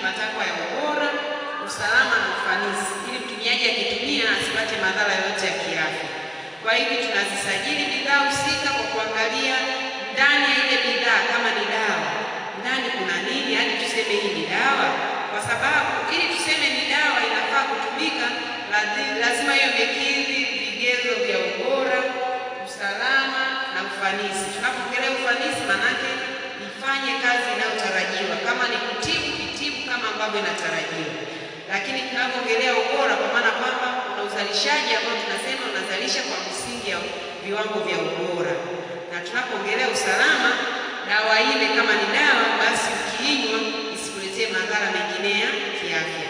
matakwa ya ubora, usalama na ufanisi, ili mtumiaji akitumia asipate madhara yoyote ya kiafya. Kwa hivyo tunazisajili bidhaa husika kwa kuangalia ndani ya ile bidhaa kama ni dawa, ndani kuna nini, yaani tuseme hii ni dawa, kwa sababu ili tuseme ni dawa inafaa kutumika lazima hiyo imekidhi vigezo vya ubora, usalama na ufanisi. Tunapoongelea ufanisi, manake ifanye kazi inayotarajiwa, kama ni kutibu kama ambavyo inatarajiwa. Lakini tunapoongelea ubora, kwa maana kwamba kuna uzalishaji ambao tunasema unazalisha kwa msingi ya viwango vya ubora. Na tunapoongelea usalama, dawa ile kama ni dawa, basi ukiinywa isikuletee madhara mengine ya kiafya.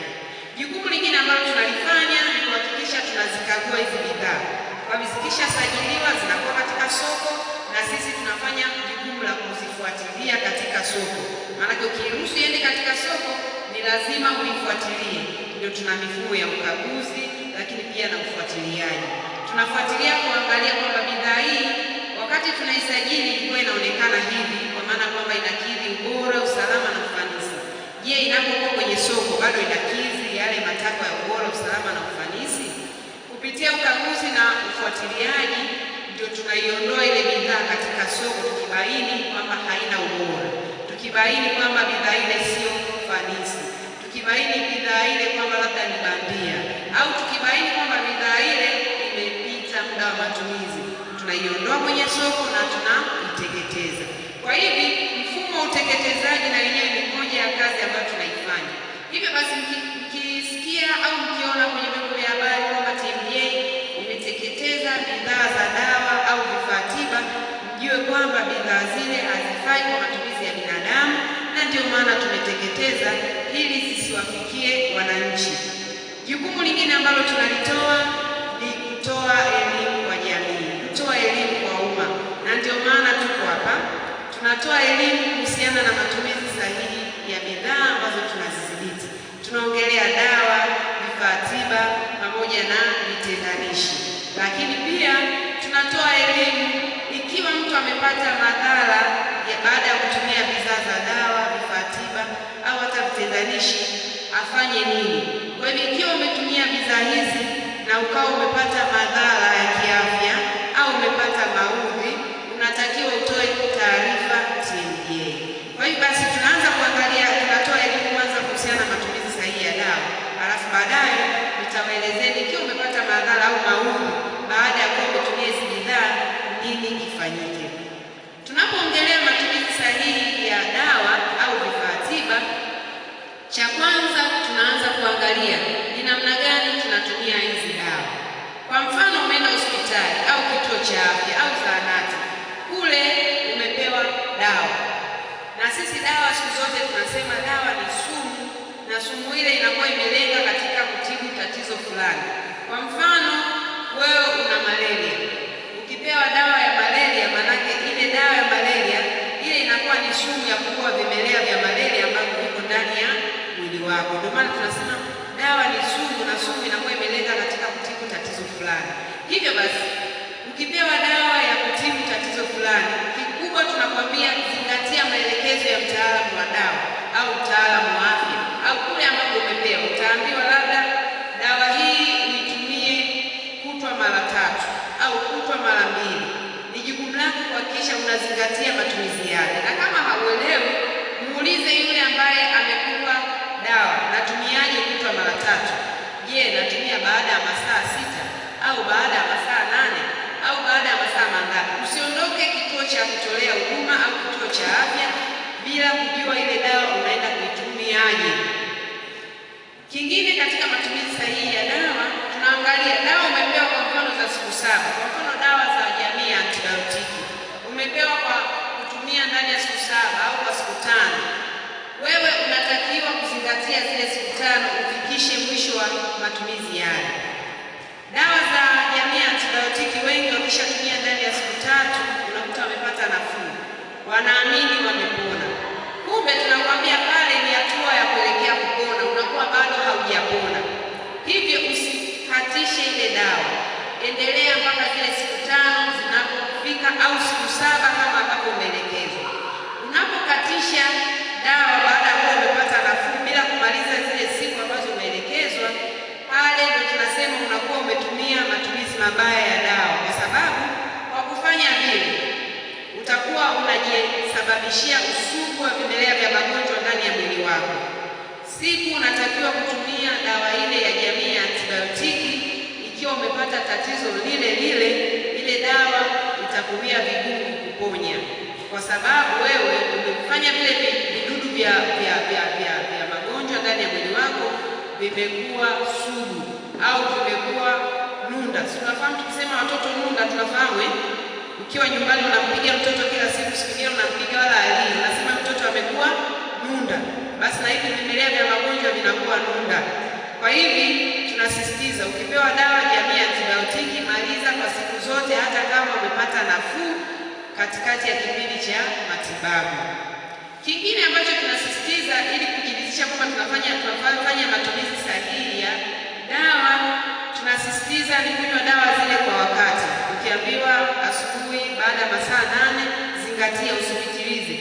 Jukumu lingine ambalo tunalifanya ni kuhakikisha tunazikagua hizi bidhaa. Kwa zikisha sajiliwa zinakuwa katika soko, na sisi tunafanya jukumu la kuzifuatilia katika soko. Maana ukiruhusu iende katika soko, ni lazima uifuatilie. Ndio tuna mifumo ya ukaguzi, lakini pia na ufuatiliaji. Tunafuatilia kuangalia kwamba bidhaa hii wakati tunaisajili ilikuwa inaonekana hivi, kwa maana kwamba inakidhi ubora, usalama na ufanisi. Je, inapokuwa kwenye soko bado inakidhi yale matakwa ya ubora, usalama na ufanisi? Kupitia ukaguzi na ufuatiliaji ndio tunaiondoa ile bidhaa katika soko, tukibaini kwamba haina ubora, tukibaini kwamba bidhaa ile sio ufanisi, tukibaini bidhaa ile kwamba labda ni bandia, au tukibaini kwamba bidhaa ile imepita muda wa matumizi, tunaiondoa kwenye soko na tunaiteketeza. Kwa hivi mfumo wa uteketezaji na yenyewe ni moja ya kazi ambayo tunaifanya. Hivyo basi mkisikia au mkiona kwenye vyombo vya habari kwamba TMDA imeteketeza bidhaa za dawa au vifaa tiba, mjue kwamba bidhaa zile hazifai kwa matumizi ya binadamu, na ndio maana tumeteketeza ili zisiwafikie wananchi. Jukumu lingine ambalo tunalitoa ni kutoa elimu kwa jamii, kutoa elimu kwa umma, na ndio maana tuko hapa. Tunatoa elimu kuhusiana na matumizi sahihi ya bidhaa ambazo tunazidhibiti. Tunaongelea dawa, vifaa tiba pamoja na vitendanishi. Lakini pia tunatoa elimu ikiwa mtu amepata madhara baada ya kutumia bidhaa za dawa, vifaa tiba au hata vitendanishi, afanye nini. Kwa hivyo ikiwa umetumia bidhaa hizi na ukawa umepata madhara ya kiafya au umepata maudhi, unatakiwa utoe taarifa TMDA. Kwa hiyo basi tunaanza kuangalia, tunatoa elimu kwanza kuhusiana na matumizi sahihi ya dawa, halafu baadaye nitawaelezeni ikiwa umepata madhara au maudhi baada ya kuwa umetumia hizi bidhaa, nini kifanyike. Tunapoongelea matumizi sahihi ya dawa au vifaa tiba, cha kwanza tunaanza kuangalia ni namna gani tunatumia hizi dawa. Kwa mfano, umeenda hospitali au kituo cha afya au zahanati, kule umepewa dawa, na sisi dawa siku zote tunasema dawa ni sumu, na sumu ile inakuwa imelenga katika kutibu tatizo fulani. Kwa mfano, wewe una malaria, ukipewa dawa ya malaria, manake ile dawa ya malaria ile inakuwa ni sumu ya kuua vimelea vya malaria ambavyo viko ndani ya mwili wako. Ndio maana tunasema dawa ni sumu, na sumu inakuwa imelenga katika kutibu tatizo fulani. Hivyo basi ukipewa dawa ya kutibu tatizo fulani, kikubwa tunakwambia zingatia maelekezo ya mtaalamu wa dawa au mtaalamu wa afya, au kule ambapo umepewa utaambiwa labda dawa hii uitumie kutwa mara 3 au kutwa mara 2. Ni jukumu lako kuhakikisha unazingatia matumizi yake, na kama hauelewi muulize yule ambaye amekupa dawa, natumiaje kutwa mara 3? Je, natumia baada ya masaa 6 au baada ya masaa 8 au baada ya masaa mangapi? Usiondoke kituo cha kutolea huduma au kituo cha afya bila kujua ile dawa unaenda kuitumiaje. Kingine katika matumizi sahihi ya dawa, tunaangalia dawa umepewa kwa mfano za siku 7. Kwa mfano dawa za jamii ya antibiotiki umepewa kwa kutumia ndani ya siku 7 au kwa siku 5. Wewe unatakiwa kuzingatia zile siku 5 ufikishe mwisho wa matumizi yale. Dawa za jamii ya antibiotiki wengi wakishatumia ndani ya siku 3 unakuta wamepata nafuu, wanaamini wamepona. Kumbe tunakwambia pale ni hatua ya kuelekea kupona, unakuwa bado haujapona. Hivyo usikatishe ile dawa, endelea mpaka zile siku 5 zinapofika au siku 7 kama ambavyo umeelekezwa. Unapokatisha dawa baada ya kuwa umepata nafuu bila siku unatakiwa kutumia dawa ile ya jamii ya antibiotiki. Ikiwa umepata tatizo lile lile, ile dawa itakuwa vigumu kuponya, kwa sababu wewe umefanya vile vidudu vya magonjwa ndani ya mwili wako vimekuwa sugu au vimekuwa nunda. Tunafahamu tukisema watoto nunda, tunafahamu ukiwa nyumbani unampiga mtoto kila siku, siku nyingine unampiga wala alii, unasema mtoto amekuwa nunda. Basi na hivi vimelea vya magonjwa vinakuwa nunda. Kwa hivi tunasisitiza ukipewa dawa jamii ya antibiotiki, maliza kwa siku zote, hata kama umepata nafuu katikati ya kipindi cha matibabu. Kingine ambacho tunasisitiza ili kujidhihirisha kwamba tunafanya matumizi sahihi ya dawa, tunasisitiza ni kunywa dawa zile kwa wakati. Ukiambiwa asubuhi baada ya masaa 8, zingatia, usipitilize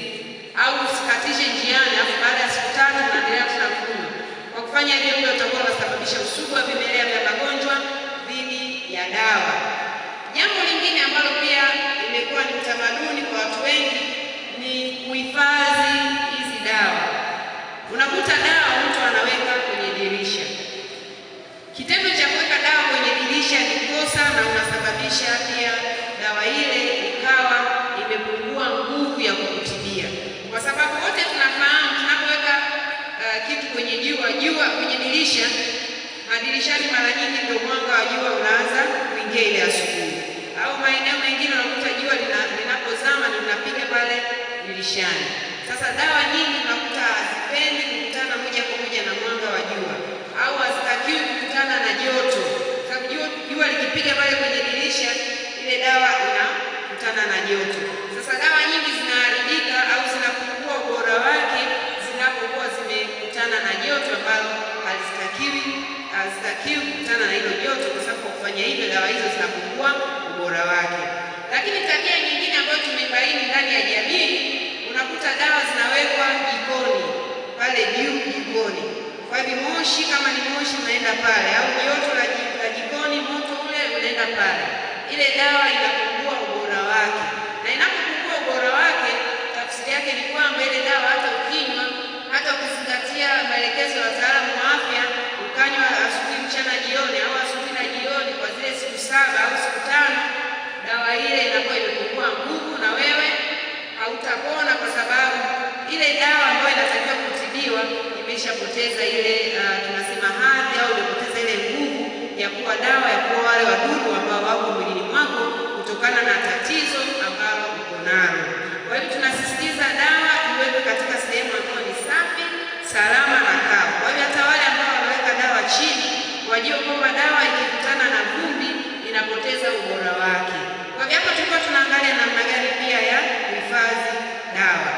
au usikatishe njiani, afu baada ya siku 3 unaendelea tena kunywa. Kwa kufanya hivyo ndio utakuwa unasababisha usugu wa vimelea vya magonjwa dhidi ya dawa. Jambo lingine ambalo pia imekuwa ni utamaduni kwa watu wengi ni kuhifadhi hizi dawa. Unakuta dawa mtu anaweka kwenye dirisha. Kitendo cha kuweka dawa kwenye dirisha ni kosa na unasababisha pia dawa ile ikawa imepungua nguvu ya kukutibia, kwa sababu wote tunafahamu tunapoweka kitu kwenye jua kwenye dirisha, madirishani mara nyingi ndio mwanga wa jua unaanza kuingia ile asubuhi, au maeneo mengine unakuta jua linapozama na linapiga pale dirishani. Sasa dawa nyingi unakuta hazipendi kukutana moja kwa moja na mwanga wa jua, au hazitakiwi kukutana na joto, sababu jua likipiga pale kwenye dirisha, ile dawa inakutana na joto. Sasa dawa nyingi zinaharibika au zinapungua ubora wake zinapokuwa zimekutana na joto ambalo hazitakiwi kukutana na hilo joto, kwa sababu kwa kufanya hivyo dawa hizo zinapungua ubora wake. Lakini tabia nyingine ambayo tumebaini ndani ya jamii, unakuta dawa zinawekwa jikoni, pale juu jikoni. Kwa hivyo moshi, kama ni moshi unaenda pale, au joto la jikoni, moto ule unaenda pale, ile dawa inapungua ubora wake. Na inapopungua ubora wake, tafsiri yake ni kwamba ile dawa hata ukinywa, hata ukizingatia maelekezo ya wataalamu wa afya, ukanywa asubuhi, mchana, jioni, au asubuhi na jioni kwa zile siku 7 au siku 5, dawa ile inakuwa imepungua nguvu na wewe hautapona, kwa sababu ile dawa ambayo inatakiwa kutibiwa imeshapoteza ile tunasema hadhi, au imepoteza ile nguvu ya kuwa dawa ya kuwa wale wadudu ambao wako mwilini mwako kutokana na tatizo ambalo uko nalo. Kwa hiyo tunasisitiza dawa iwekwe katika sehemu ambayo ni safi, salama na kavu. Kwa hiyo hata wale ambao wanaweka dawa chini wajue kwamba dawa ikikutana na vumbi inapoteza ubora wake. Kwa hiyo hapa tulikuwa tunaangalia namna gani pia ya kuhifadhi dawa.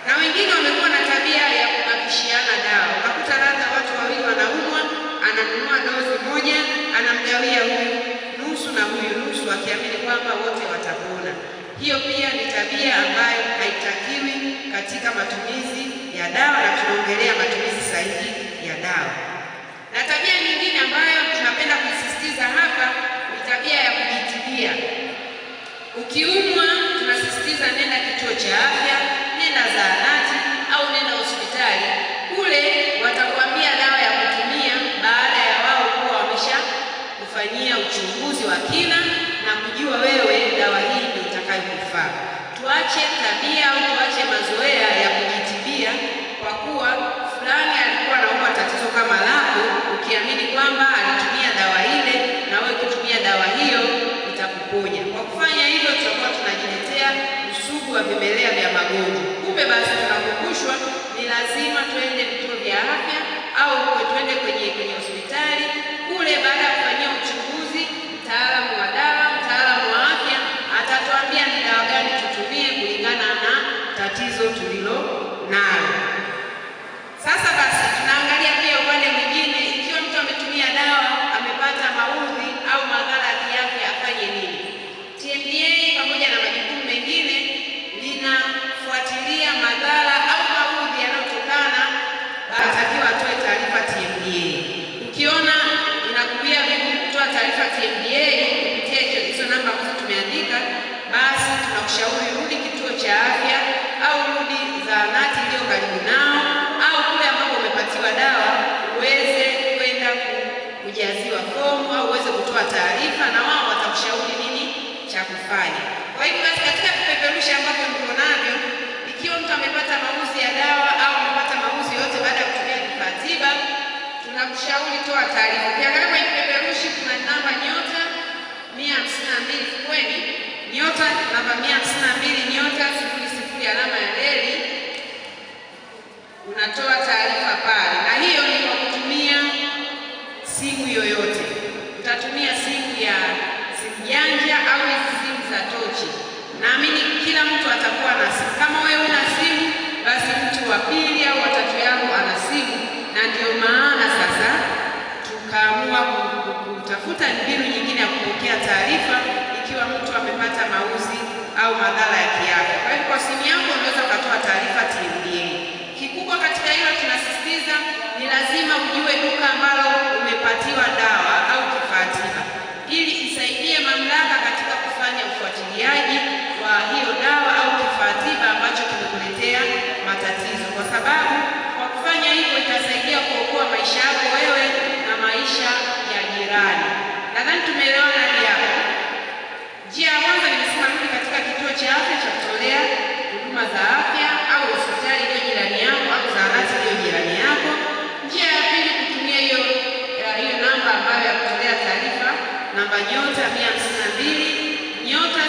Na wengine wamekuwa na tabia ya kubakishiana dawa. Unakuta labda watu wawili wanaumwa, ananunua dozi moja, anamgawia huyu nusu na huyu nusu, akiamini kwamba wote watapona. Hiyo pia ni tabia ambayo haitakiwi katika matumizi ya dawa, na tunaongelea matumizi sahihi ya dawa. Na tabia nyingine ambayo tunapenda kusisitiza hapa ni tabia ya kujitibia. Ukiumwa, tunasisitiza nenda kituo cha afya, nenda zahanati au nenda hospitali. Kule watakwambia dawa ya kutumia baada ya wao kuwa wamesha kufanyia uchunguzi wa kina na kujua wewe dawa hii ndio itakayokufaa. Tuache tabia au tuache mazoea ya kujitibia kwa kuwa fulani alikuwa anaumwa tatizo kama lako, ukiamini kwamba alitumia dawa ile na wewe ukitumia dawa hiyo itakuponya. Kwa kufanya hivyo tutakuwa tunajiletea usugu wa vimelea vya magonjwa. Kumbe basi tunakumbushwa ni lazima tuende vituo vya afya au tuende kwenye hospitali. Kule baada ya kufanyia uchunguzi, mtaalamu wa dawa, mtaalamu wa afya atatuambia ni dawa gani tutumie kulingana na tatizo tulilo nalo. Sasa basi tunaangalia pia upande mwingine, ikiwa mtu ametumia dawa amepata maudhi au madhara ya kiafya afanye nini? TMDA pamoja na majukumu mengine linafuatilia madhara au maudhi yanayotokana, anatakiwa atoe taarifa TMDA. Ukiona inakuia tunakushauri toa taarifa. Ukiangalia kwenye kipeperushi kuna namba nyota 152 kweni, nyota namba 152 nyota 00 alama ya reli, unatoa taarifa pale, na hiyo ni kwa kutumia simu yoyote. Utatumia simu janja au simu za tochi. Naamini kila mtu atakuwa na simu. Kama wewe una simu, basi mtu wa pili au watatu yako ana simu, na ndio maana sasa tukaamua kutafuta mbinu nyingine ya kupokea taarifa ikiwa mtu amepata mauzi au madhara ya kiafya. Kwa hiyo kwa simu yako unaweza ukatoa taarifa TMDA. Kikubwa katika hilo tunasisitiza ni lazima ujue duka ambalo umepatiwa dawa au kifaa tiba, ili isaidie mamlaka katika kufanya ufuatiliaji wa hiyo dawa au kifaa tiba ambacho kimekuletea matatizo, kwa sababu kwa kufanya hivyo itasaidia kuokoa maisha yako wewe na maisha ya jirani. Nadhani tumeelewana hadi hapo. Njia ya kwanza nimesema rudi katika kituo cha afya cha kutolea huduma za afya au hospitali iliyo jirani yako au zahanati iliyo jirani yako. Njia ya pili kutumia hiyo namba ambayo ya kutolea taarifa, namba nyota 152 nyota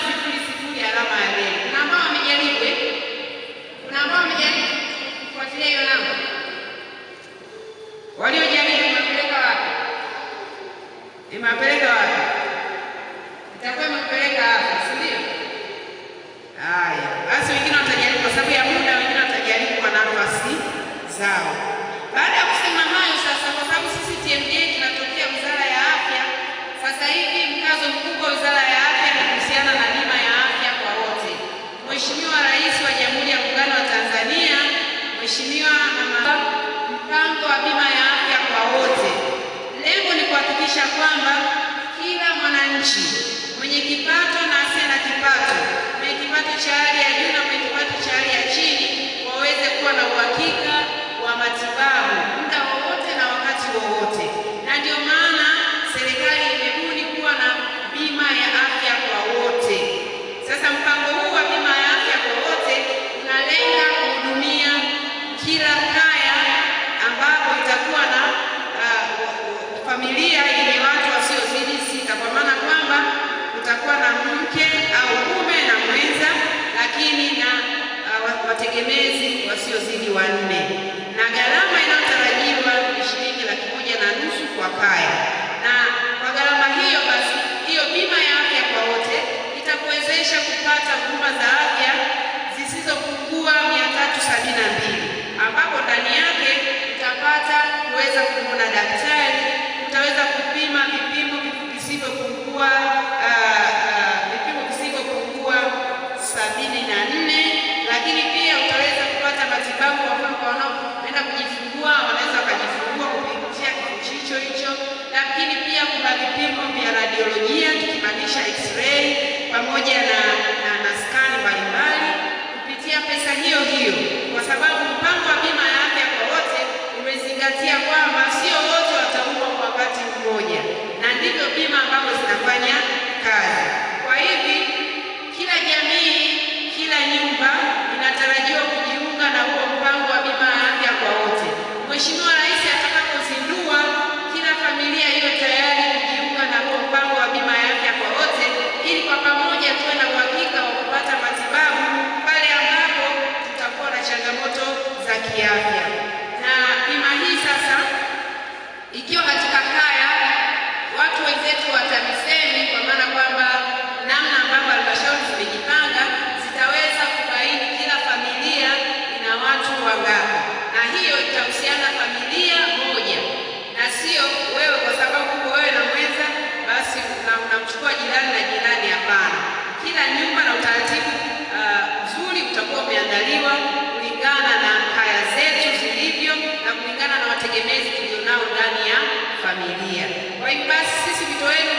00 alama ya reli. Kuna ambao wamejaribu kufuatilia hiyo namba. Waliojaribu imewapeleka wapi? Itakuwa imepeleka hapa, si ndio? Haya, basi wengine watajaribu kwa sababu ya muda, wengine watajaribu kwa nafasi zao. Baada ya kusema hayo sasa, kwa sababu sisi TMDA tunatokea Wizara ya Afya, sasa hivi mkazo mkubwa wa Wizara ya Afya ni kuhusiana na bima ya afya kwa wote. Mheshimiwa Rais wa Jamhuri ya Muungano wa Tanzania, Mheshimiwa mpango wa bima ya afya kwa wote, lengo ni kuhakikisha kwamba kila mwananchi mwenye kipato na asiye na kipato, mwenye kipato cha hali ya juu na mwenye kipato cha hali ya chini waweze kuwa na uhakika wa matibabu muda wowote na wakati wowote. Na ndio maana serikali imebuni kuwa na bima ya afya kwa wote. Sasa mpango huu wa bima ya afya kwa wote unalenga kuhudumia kila kaya ambapo itakuwa na familia yenye watu wasiozidi 6, kwa maana kwamba utakuwa na mke au mume na mwenza, lakini na wategemezi wasiozidi 4, na gharama inayotarajiwa ni shilingi 1,500 kwa kaya. Na kwa gharama hiyo basi, hiyo bima ya afya kwa wote itakuwezesha kupata huduma za afya zisizopungua 372, ambapo ndani yake utapata kuweza kumwona daktari, utaweza kupima vipimo visivyopungua 74, lakini pia utaweza kupata matibabu kwa wanaoenda kujifungua, wanaweza wakajifungua kupitia kifo hicho, lakini pia kuna vipimo vya radiolojia tukimaanisha x-ray pamoja na skani mbalimbali kupitia pesa hiyo hiyo, kwa sababu mpango wa bima ya afya kwa wote umezingatia kwamba sio wote wataumwa kwa wakati mmoja, na ndivyo bima ambazo zinafanya kazi. Kwa hivi kila jamii, kila nyumba inatarajiwa kujiunga na huo mpango wa bima ya afya kwa wote. Mheshimiwa Rais atakapozindua, kila familia iwe tayari kujiunga na huo mpango wa bima ya afya kwa wote, ili kwa pamoja tuwe na uhakika wa kupata matibabu pale ambapo tutakuwa na changamoto za kiafya. Na bima hii sasa ikiwa katika kaya, watu wenzetu wa TAMISEMI, kwa maana kwamba namna ambavyo halmashauri zimejipanga zitaweza kubaini kila familia ina watu wangapi, na hiyo itahusiana familia moja, na sio wewe kwa sababu wewe na mwenza basi unamchukua jirani na jirani. Hapana, kila nyumba na utaratibu mzuri utakuwa umeandaliwa kulingana na kaya zetu zilivyo na kulingana na wategemezi tulionao ndani ya familia. Kwa hiyo basi sisi wito wetu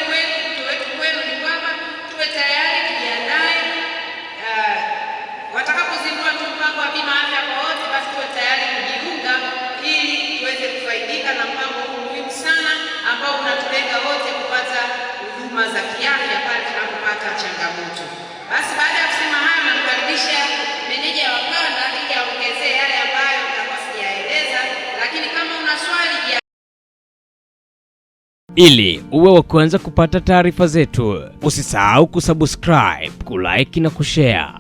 kwenu ni kwamba tuwe tayari, tujiandae. Watakapozindua tu mpango wa bima afya kwa wote, basi tuwe tayari kujiunga ili tuweze kufaidika na mpango huu muhimu sana ambao unatulenga wote kupata huduma za kiafya pale tunapopata changamoto. Basi baada ya kusema hayo, namkaribisha meneja wa kanda ili aongezee yale ambayo nitakuwa sijaeleza, lakini kama una swali Ili uwe wa kwanza kupata taarifa zetu, usisahau kusubscribe, kulike na kushare.